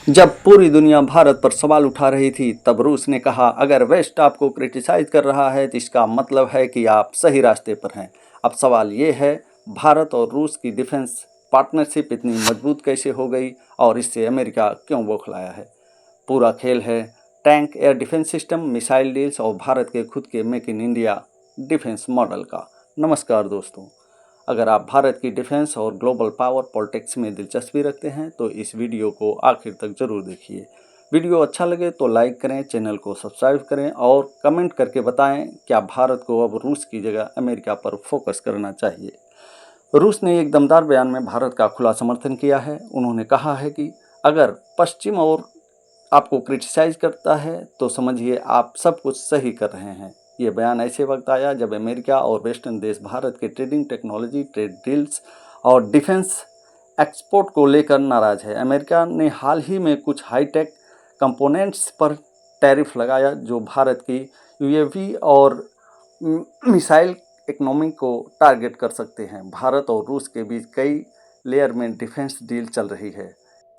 जब पूरी दुनिया भारत पर सवाल उठा रही थी, तब रूस ने कहा, अगर वेस्ट आपको क्रिटिसाइज कर रहा है तो इसका मतलब है कि आप सही रास्ते पर हैं। अब सवाल ये है, भारत और रूस की डिफेंस पार्टनरशिप इतनी मजबूत कैसे हो गई और इससे अमेरिका क्यों बौखलाया है। पूरा खेल है tank, air defence system, missile deals और भारत के खुद के make in India defence model का। नमस्कार दोस्तों, अगर आप भारत की डिफेंस और ग्लोबल पावर पॉलिटिक्स में दिलचस्पी रखते हैं तो इस वीडियो को आखिर तक जरूर देखिए। वीडियो अच्छा लगे तो लाइक करें, चैनल को सब्सक्राइब करें और कमेंट करके बताएं क्या भारत को अब रूस की जगह अमेरिका पर फोकस करना चाहिए। रूस ने एक दमदार बयान में भारत का खुला समर्थन किया है। उन्होंने कहा है कि अगर पश्चिम और आपको क्रिटिसाइज करता है तो समझिए आप सब कुछ सही कर रहे हैं। ये बयान ऐसे वक्त आया जब अमेरिका और वेस्टर्न देश भारत के ट्रेडिंग, टेक्नोलॉजी, ट्रेड डील्स और डिफेंस एक्सपोर्ट को लेकर नाराज है। अमेरिका ने हाल ही में कुछ हाईटेक कंपोनेंट्स पर टैरिफ लगाया जो भारत की यूएवी और मिसाइल इकोनॉमी को टारगेट कर सकते हैं। भारत और रूस के बीच कई लेयर में डिफेंस डील चल रही है।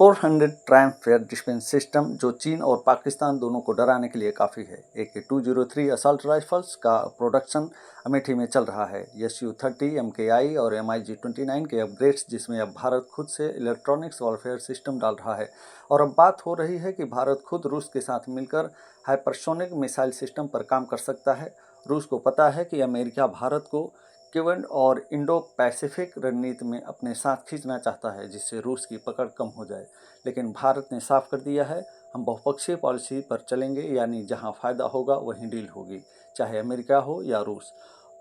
400 ट्रायम्फ एयर डिफेंस सिस्टम जो चीन और पाकिस्तान दोनों को डराने के लिए काफ़ी है। AK-203 असल्ट राइफल्स का प्रोडक्शन अमेठी में चल रहा है। SU-30 MKI और MiG-29 के अपग्रेड्स जिसमें अब भारत खुद से इलेक्ट्रॉनिक्स वॉरफेयर सिस्टम डाल रहा है। और अब बात हो रही है कि भारत खुद रूस के साथ मिलकर हाइपरसोनिक मिसाइल सिस्टम पर काम कर सकता है। रूस को पता है कि अमेरिका भारत को क्वेड और इंडो पैसिफिक रणनीति में अपने साथ खींचना चाहता है, जिससे रूस की पकड़ कम हो जाए। लेकिन भारत ने साफ कर दिया है, हम बहुपक्षीय पॉलिसी पर चलेंगे, यानी जहां फ़ायदा होगा वहीं डील होगी, चाहे अमेरिका हो या रूस।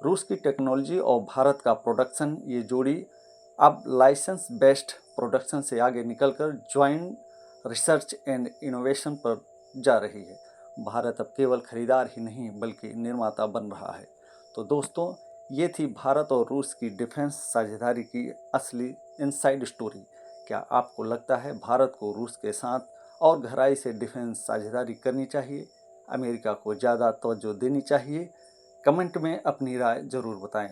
रूस की टेक्नोलॉजी और भारत का प्रोडक्शन, ये जोड़ी अब लाइसेंस बेस्ड प्रोडक्शन से आगे निकलकर ज्वाइंट रिसर्च एंड इनोवेशन पर जा रही है। भारत अब केवल खरीदार ही नहीं बल्कि निर्माता बन रहा है। तो दोस्तों, ये थी भारत और रूस की डिफेंस साझेदारी की असली इनसाइड स्टोरी। क्या आपको लगता है भारत को रूस के साथ और गहराई से डिफेंस साझेदारी करनी चाहिए, अमेरिका को ज़्यादा तवज्जो देनी चाहिए? कमेंट में अपनी राय ज़रूर बताएं।